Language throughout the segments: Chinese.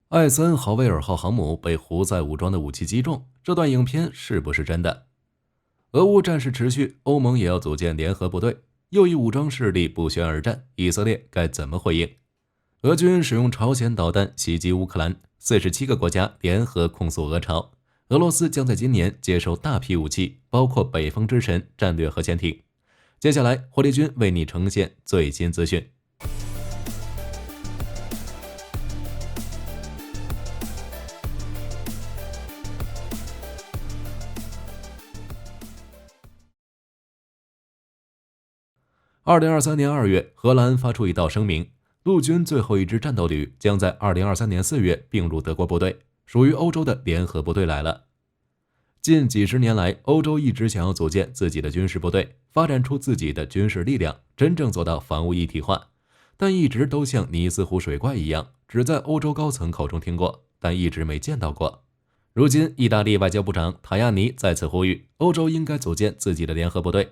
艾森豪威尔号航母被胡塞武装的武器击中，这段影片是不是真的？俄乌战事持续，欧盟也要组建联合部队，又一武装势力不宣而战，以色列该怎么回应？俄军使用朝鲜导弹袭击乌克兰，47个国家联合控诉俄朝。俄罗斯将在今年接收大批武器，包括北风之神战略核潜艇。接下来，火力军为你呈现最新资讯。2023年2月，荷兰发出一道声明，陆军最后一支战斗旅将在2023年4月并入德国部队，属于欧洲的联合部队来了。近几十年来，欧洲一直想要组建自己的军事部队，发展出自己的军事力量，真正做到防务一体化，但一直都像尼斯湖水怪一样，只在欧洲高层口中听过，但一直没见到过。如今，意大利外交部长塔亚尼再次呼吁，欧洲应该组建自己的联合部队。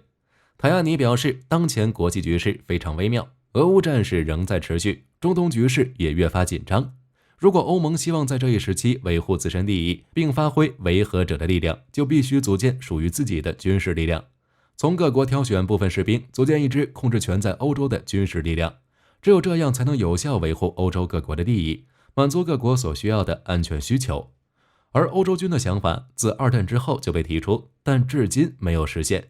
塔亚尼表示，当前国际局势非常微妙，俄乌战事仍在持续，中东局势也越发紧张。如果欧盟希望在这一时期维护自身利益，并发挥维和者的力量，就必须组建属于自己的军事力量，从各国挑选部分士兵，组建一支控制权在欧洲的军事力量。只有这样才能有效维护欧洲各国的利益，满足各国所需要的安全需求。而欧洲军的想法自二战之后就被提出，但至今没有实现。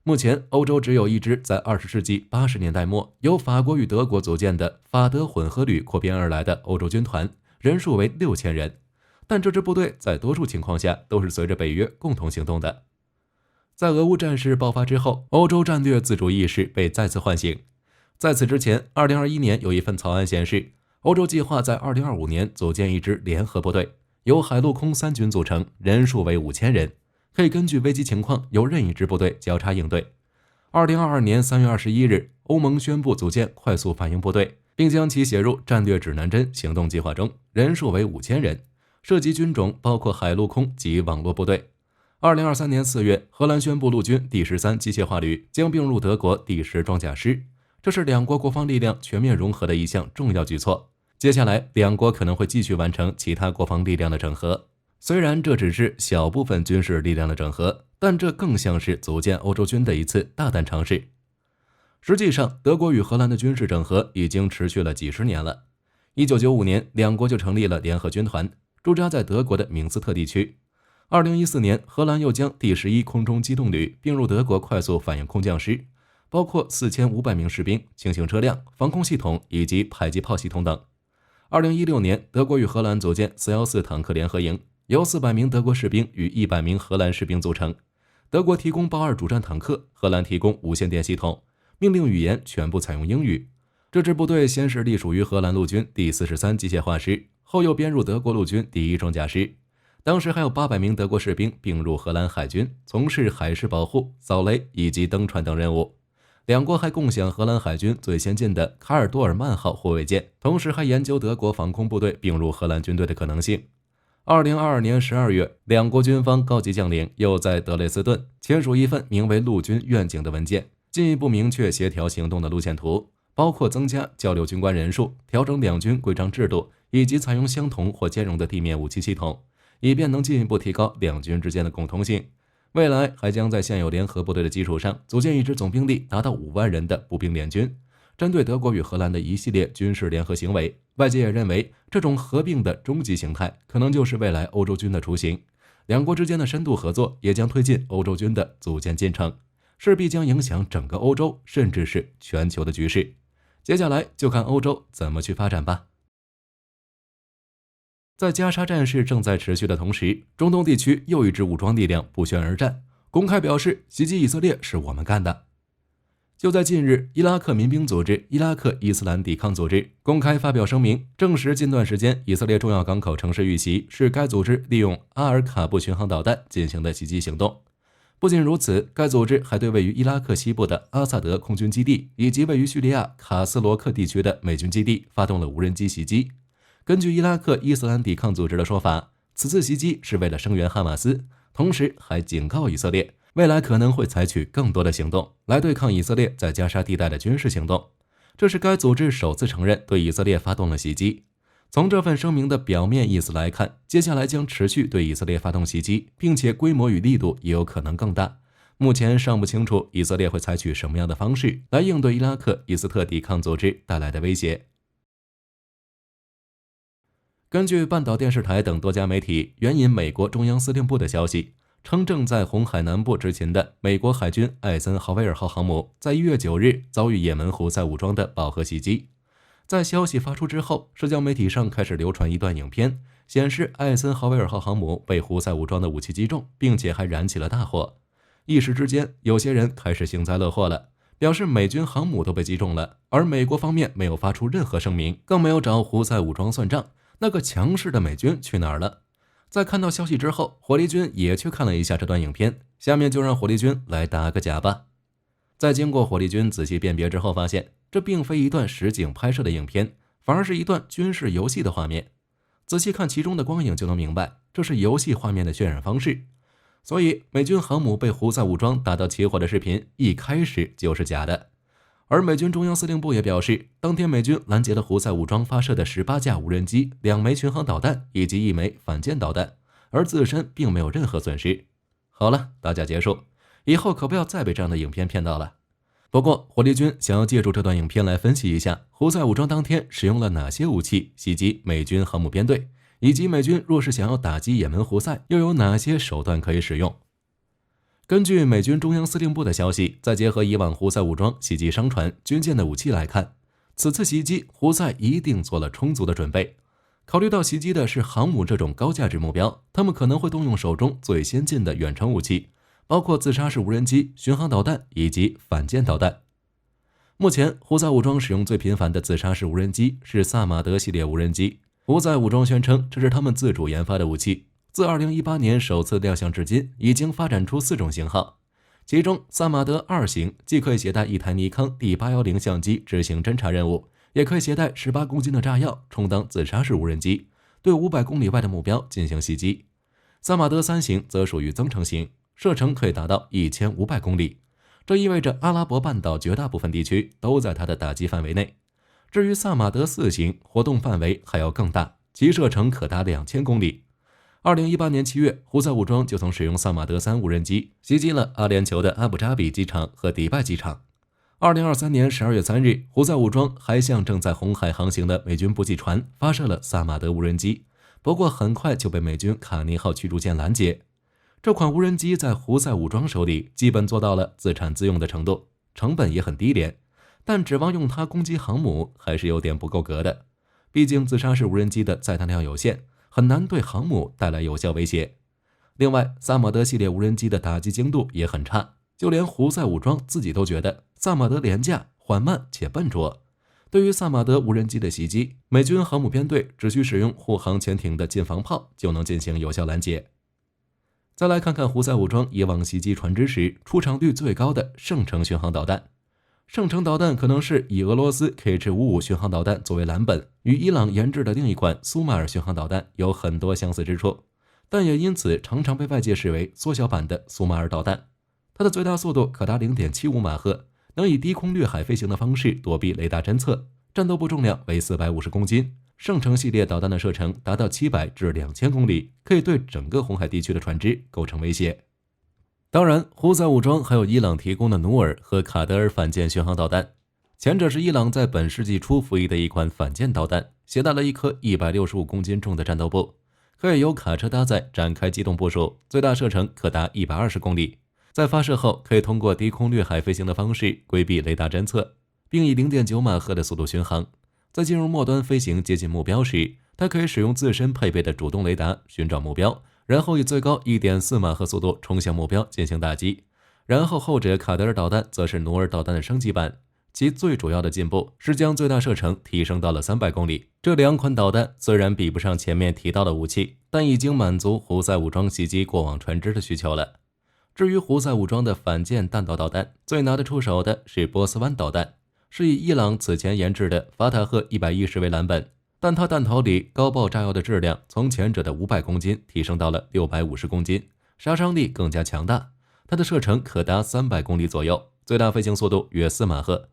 目前，欧洲只有一支在20世纪80年代末由法国与德国组建的法德混合旅扩编而来的欧洲军团，人数为6000人。但这支部队在多数情况下都是随着北约共同行动的。在俄乌战事爆发之后，欧洲战略自主意识被再次唤醒。在此之前，2021年有一份草案显示，欧洲计划在2025年组建一支联合部队，由海陆空三军组成，人数为5000人。可以根据危机情况由任意支部队交叉应对。2022年3月21日，欧盟宣布组建快速反应部队，并将其写入战略指南针行动计划中，人数为5000人，涉及军种包括海陆空及网络部队。2023年4月，荷兰宣布陆军第13机械化旅将并入德国第10装甲师，这是两国国防力量全面融合的一项重要举措。接下来，两国可能会继续完成其他国防力量的整合。虽然这只是小部分军事力量的整合，但这更像是组建欧洲军的一次大胆尝试。实际上，德国与荷兰的军事整合已经持续了几十年了。1995年，两国就成立了联合军团，驻扎在德国的明斯特地区。2014年，荷兰又将第11空中机动旅并入德国快速反应空降师，包括4500名士兵、轻型车辆、防空系统以及迫击炮系统等。2016年，德国与荷兰组建414坦克联合营，由400名德国士兵与100名荷兰士兵组成，德国提供豹2主战坦克，荷兰提供无线电系统，命令语言全部采用英语。这支部队先是隶属于荷兰陆军第43机械化师，后又编入德国陆军第1装甲师。当时还有800名德国士兵并入荷兰海军，从事海事保护、扫雷以及登船等任务。两国还共享荷兰海军最先进的卡尔多尔曼号护卫舰，同时还研究德国防空部队并入荷兰军队的可能性。2022年12月，两国军方高级将领又在德累斯顿签署一份名为《陆军愿景》的文件，进一步明确协调行动的路线图，包括增加交流军官人数、调整两军规章制度，以及采用相同或兼容的地面武器系统，以便能进一步提高两军之间的共通性。未来还将在现有联合部队的基础上，组建一支总兵力达到5万人的步兵联军。针对德国与荷兰的一系列军事联合行为，外界也认为这种合并的终极形态可能就是未来欧洲军的雏形。两国之间的深度合作也将推进欧洲军的组建进程，势必将影响整个欧洲甚至是全球的局势。接下来就看欧洲怎么去发展吧。在加沙战事正在持续的同时，中东地区又一支武装力量不宣而战，公开表示袭击以色列是我们干的。就在近日，伊拉克民兵组织伊拉克伊斯兰抵抗组织公开发表声明，证实近段时间以色列重要港口城市遇袭是该组织利用阿尔卡布巡航导弹进行的袭击行动。不仅如此，该组织还对位于伊拉克西部的阿萨德空军基地以及位于叙利亚卡斯罗克地区的美军基地发动了无人机袭击。根据伊拉克伊斯兰抵抗组织的说法，此次袭击是为了声援哈马斯，同时还警告以色列未来可能会采取更多的行动来对抗以色列在加沙地带的军事行动。这是该组织首次承认对以色列发动了袭击。从这份声明的表面意思来看，接下来将持续对以色列发动袭击，并且规模与力度也有可能更大。目前尚不清楚以色列会采取什么样的方式来应对伊拉克伊斯特抵抗组织带来的威胁。根据半岛电视台等多家媒体援引美国中央司令部的消息，称正在红海南部执勤的美国海军艾森豪威尔号航母在1月9日遭遇也门胡塞武装的饱和袭击。在消息发出之后，社交媒体上开始流传一段影片，显示艾森豪威尔号航母被胡塞武装的武器击中，并且还燃起了大火。一时之间，有些人开始幸灾乐祸了，表示美军航母都被击中了，而美国方面没有发出任何声明，更没有找胡塞武装算账。那个强势的美军去哪儿了？在看到消息之后，火力军也去看了一下这段影片，下面就让火力军来打个假吧。在经过火力军仔细辨别之后，发现这并非一段实景拍摄的影片，反而是一段军事游戏的画面。仔细看其中的光影就能明白，这是游戏画面的渲染方式。所以美军航母被胡塞武装打到起火的视频一开始就是假的。而美军中央司令部也表示，当天美军拦截了胡塞武装发射的18架无人机、2枚巡航导弹以及1枚反舰导弹，而自身并没有任何损失。好了，打假结束，以后可不要再被这样的影片骗到了。不过火力军想要借助这段影片来分析一下胡塞武装当天使用了哪些武器袭击美军航母编队，以及美军若是想要打击也门胡塞又有哪些手段可以使用。根据美军中央司令部的消息，再结合以往胡塞武装袭击商船、军舰的武器来看，此次袭击胡塞一定做了充足的准备。考虑到袭击的是航母这种高价值目标，他们可能会动用手中最先进的远程武器，包括自杀式无人机、巡航导弹以及反舰导弹。目前胡塞武装使用最频繁的自杀式无人机是萨马德系列无人机，胡塞武装宣称这是他们自主研发的武器，自2018年首次亮相至今，已经发展出4种型号。其中萨马德2型既可以携带一台尼康 D810 相机执行侦察任务，也可以携带18公斤的炸药充当自杀式无人机，对500公里外的目标进行袭击。萨马德3型则属于增程型，射程可以达到1500公里，这意味着阿拉伯半岛绝大部分地区都在它的打击范围内。至于萨马德4型，活动范围还要更大，其射程可达2000公里。2018年7月，胡塞武装就曾使用萨马德3无人机袭击了阿联酋的阿布扎比机场和迪拜机场。2023年12月3日，胡塞武装还向正在红海航行的美军补给船发射了萨马德无人机，不过很快就被美军卡尼号驱逐舰拦截。这款无人机在胡塞武装手里基本做到了自产自用的程度，成本也很低廉，但指望用它攻击航母还是有点不够格的，毕竟自杀式无人机的载弹量有限，很难对航母带来有效威胁。另外，萨马德系列无人机的打击精度也很差，就连胡塞武装自己都觉得萨马德廉价、缓慢且笨拙。对于萨马德无人机的袭击，美军航母编队只需使用护航潜艇的近防炮就能进行有效拦截。再来看看胡塞武装以往袭击船只时出场率最高的圣城巡航导弹。圣城导弹可能是以俄罗斯 Kh-55 巡航导弹作为蓝本，与伊朗研制的另一款苏马尔巡航导弹有很多相似之处，但也因此常常被外界视为缩小版的苏马尔导弹。它的最大速度可达 0.75 马赫，能以低空掠海飞行的方式躲避雷达侦测，战斗部重量为450公斤。圣城系列导弹的射程达到700至2000公里，可以对整个红海地区的船只构成威胁。当然，胡塞武装还有伊朗提供的努尔和卡德尔反舰巡航导弹，前者是伊朗在本世纪初服役的一款反舰导弹，携带了一颗165公斤重的战斗部，可以由卡车搭载展开机动部署，最大射程可达120公里。在发射后，可以通过低空掠海飞行的方式规避雷达侦测，并以 0.9 马赫的速度巡航。在进入末端飞行接近目标时，它可以使用自身配备的主动雷达寻找目标，然后以最高 1.4 马赫速度冲向目标进行打击。然后后者卡德尔导弹则是努尔导弹的升级版，其最主要的进步是将最大射程提升到了300公里。这2款导弹虽然比不上前面提到的武器，但已经满足胡塞武装袭击过往船只的需求了。至于胡塞武装的反舰弹道导弹，最拿得出手的是波斯湾导弹，是以伊朗此前研制的法塔赫110为蓝本，但它弹头里高爆炸药的质量从前者的500公斤提升到了650公斤，杀伤力更加强大。它的射程可达300公里左右，最大飞行速度约4马赫。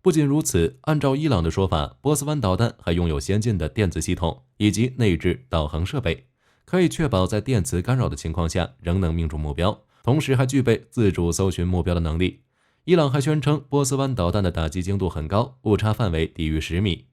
不仅如此，按照伊朗的说法，波斯湾导弹还拥有先进的电子系统以及内置导航设备，可以确保在电磁干扰的情况下仍能命中目标，同时还具备自主搜寻目标的能力。伊朗还宣称，波斯湾导弹的打击精度很高，误差范围低于10米。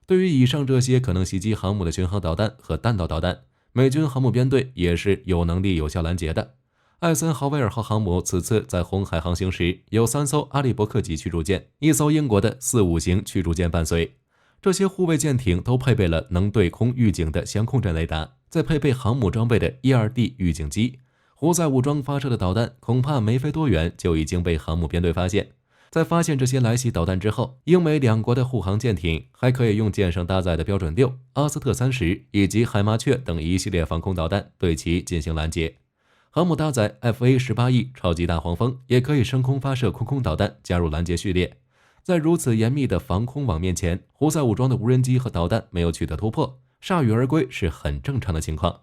对于以上这些可能袭击航母的巡航导弹和弹道导弹，美军航母编队也是有能力有效拦截的。艾森豪威尔号航母此次在红海航行时，有3艘阿利伯克级驱逐舰，1艘英国的45型驱逐舰伴随。这些护卫舰艇都配备了能对空预警的相控阵雷达，再配备航母装备的 E2D 预警机。胡塞武装发射的导弹恐怕没飞多远就已经被航母编队发现。在发现这些来袭导弹之后，英美两国的护航舰艇还可以用舰上搭载的标准6、阿斯特30以及海麻雀等一系列防空导弹对其进行拦截。航母搭载 FA-18E 超级大黄蜂，也可以升空发射空导弹加入拦截序列。在如此严密的防空网面前，胡塞武装的无人机和导弹没有取得突破，铩羽而归是很正常的情况。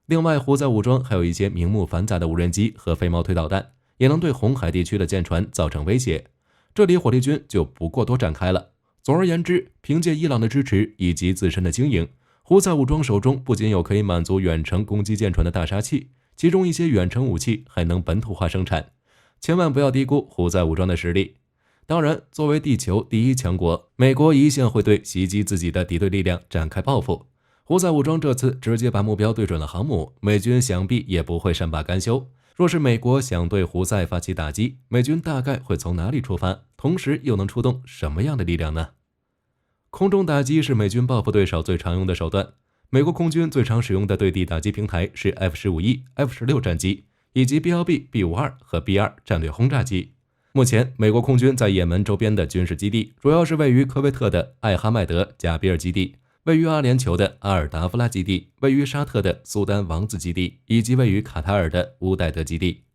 另外，胡塞武装还有一些名目繁杂的无人机和飞毛腿导弹，也能对红海地区的舰船造成威胁。这里火力军就不过多展开了。总而言之，凭借伊朗的支持以及自身的经营，胡塞武装手中不仅有可以满足远程攻击舰船的大杀器，其中一些远程武器还能本土化生产。千万不要低估胡塞武装的实力。当然，作为地球第一强国，美国一向会对袭击自己的敌对力量展开报复。胡塞武装这次直接把目标对准了航母，美军想必也不会善罢甘休。若是美国想对胡塞发起打击，美军大概会从哪里出发？同时又能出动什么样的力量呢？空中打击是美军报复对手最常用的手段。美国空军最常使用的对地打击平台是 F-15E、F-16战机，以及 B-1B、B-52和 B-2战略轰炸机。目前，美国空军在也门周边的军事基地，主要是位于科威特的艾哈迈德贾比尔基地，位于阿联酋的阿尔达夫拉基地，位于沙特的苏丹王子基地，以及位于卡塔尔的乌代德基地。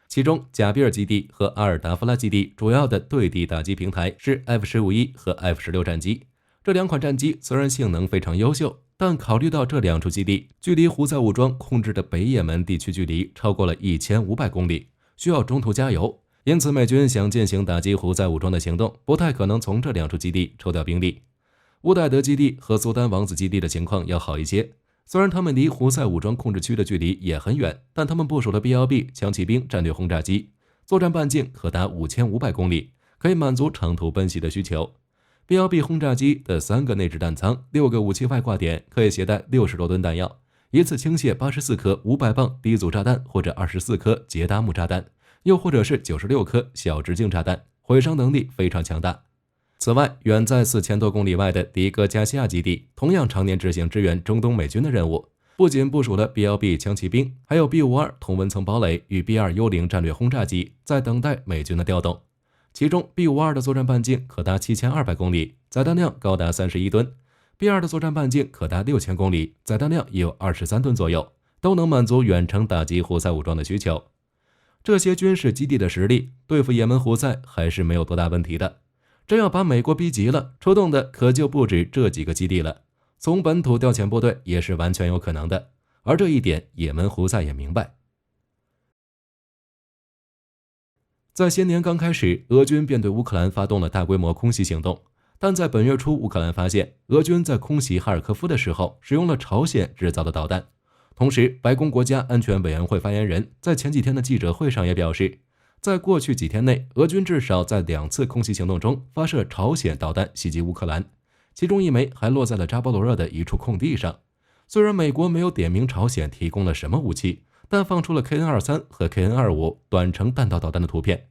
其中，贾比尔基地和阿尔达夫拉基地主要的对地打击平台是 F-15E 和 F-16战机。这两款战机虽然性能非常优秀，但考虑到这两处基地距离胡塞武装控制的北也门地区距离超过了1500公里，需要中途加油，因此美军想进行打击胡塞武装的行动，不太可能从这两处基地抽调兵力。乌代德基地和苏丹王子基地的情况要好一些，虽然他们离胡塞武装控制区的距离也很远，但他们部署了 B-1B 强骑兵战略轰炸机，作战半径可达5500公里，可以满足长途奔袭的需求。B-1B 轰炸机的3个内置弹仓、6个武器外挂点，可以携带60多吨弹药，一次倾泻84颗500磅低阻炸弹，或者24颗捷达姆炸弹，又或者是96颗小直径炸弹，毁伤能力非常强大。此外，远在4000多公里外的迪戈加西亚基地同样常年执行支援中东美军的任务，不仅部署了 B-1B 强骑兵，还有 B-52同温层堡垒与 B-2幽灵战略轰炸机在等待美军的调动。其中 B-52的作战半径可达7200公里，载弹量高达31吨 ；B-2的作战半径可达6000公里，载弹量也有23吨左右，都能满足远程打击胡塞武装的需求。这些军事基地的实力，对付也门胡塞还是没有多大问题的。真要把美国逼急了，出动的可就不止这几个基地了，从本土调遣部队也是完全有可能的。而这一点，也门胡塞也明白。在新年刚开始，俄军便对乌克兰发动了大规模空袭行动，但在本月初，乌克兰发现俄军在空袭哈尔科夫的时候使用了朝鲜制造的导弹。同时，白宫国家安全委员会发言人在前几天的记者会上也表示，在过去几天内，俄军至少在2次空袭行动中发射朝鲜导弹袭击乌克兰，其中一枚还落在了扎波罗热的一处空地上。虽然美国没有点名朝鲜提供了什么武器，但放出了 KN-23 和 KN-25 短程弹道导弹的图片。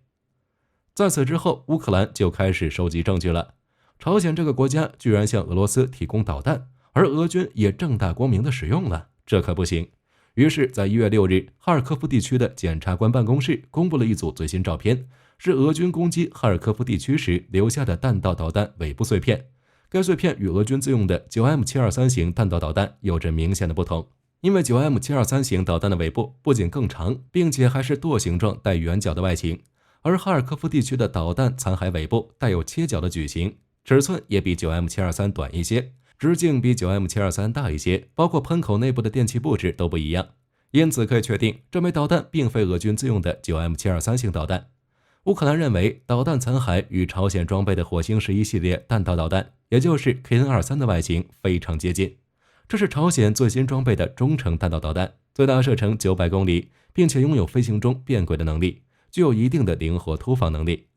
在此之后，乌克兰就开始收集证据了。朝鲜这个国家居然向俄罗斯提供导弹，而俄军也正大光明的使用了，这可不行。于是，在1月6日，哈尔科夫地区的检察官办公室公布了一组最新照片，是俄军攻击哈尔科夫地区时留下的弹道导弹尾部碎片。该碎片与俄军自用的 9M723 型弹道导弹有着明显的不同，因为 9M723 型导弹的尾部不仅更长，并且还是舵形状带圆角的外形，而哈尔科夫地区的导弹残骸尾部带有切角的矩形，尺寸也比 9M723 短一些，直径比 9M723 大一些，包括喷口内部的电气布置都不一样，因此可以确定这枚导弹并非俄军自用的 9M723 型导弹。乌克兰认为导弹残骸与朝鲜装备的火星11系列弹道导弹，也就是 KN-23 的外形非常接近。这是朝鲜最新装备的中程弹道导弹，最大射程900公里，并且拥有飞行中变轨的能力，具有一定的灵活突防能力。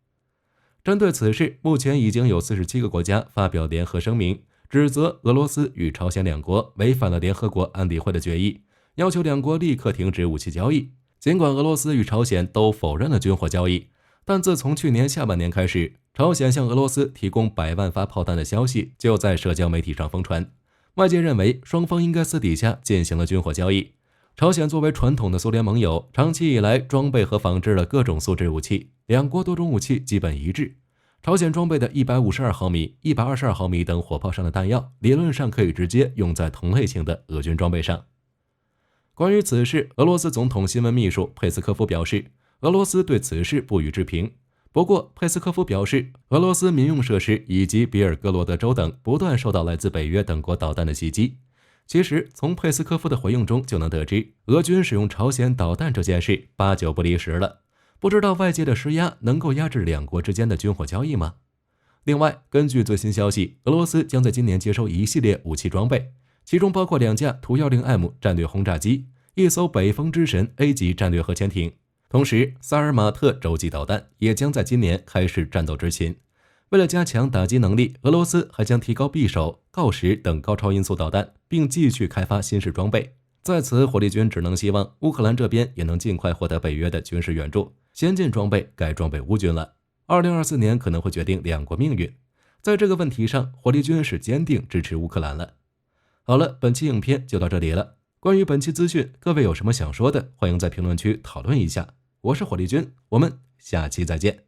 针对此事，目前已经有47个国家发表联合声明，指责俄罗斯与朝鲜两国违反了联合国安理会的决议，要求两国立刻停止武器交易。尽管俄罗斯与朝鲜都否认了军火交易，但自从去年下半年开始，朝鲜向俄罗斯提供100万发炮弹的消息就在社交媒体上疯传。外界认为双方应该私底下进行了军火交易。朝鲜作为传统的苏联盟友，长期以来装备和仿制了各种素质武器，两国多种武器基本一致。朝鲜装备的152毫米、122毫米等火炮上的弹药，理论上可以直接用在同类型的俄军装备上。关于此事，俄罗斯总统新闻秘书佩斯科夫表示，俄罗斯对此事不予置评。不过，佩斯科夫表示，俄罗斯民用设施以及比尔哥罗德州等不断受到来自北约等国导弹的袭击。其实，从佩斯科夫的回应中就能得知，俄军使用朝鲜导弹这件事8、9不离十了。不知道外界的施压能够压制两国之间的军火交易吗？另外，根据最新消息，俄罗斯将在今年接收一系列武器装备，其中包括2架图 10M 战略轰炸机、1艘北风之神 A 级战略核潜艇。同时，萨尔马特洲际导弹也将在今年开始战斗执勤。为了加强打击能力，俄罗斯还将提高匕首、锆石等高超音速导弹，并继续开发新式装备。在此，火力军只能希望乌克兰这边也能尽快获得北约的军事援助，先进装备该装备乌军了。2024年可能会决定两国命运。在这个问题上，火力军是坚定支持乌克兰了。好了，本期影片就到这里了。关于本期资讯，各位有什么想说的，欢迎在评论区讨论一下。我是火力军，我们下期再见。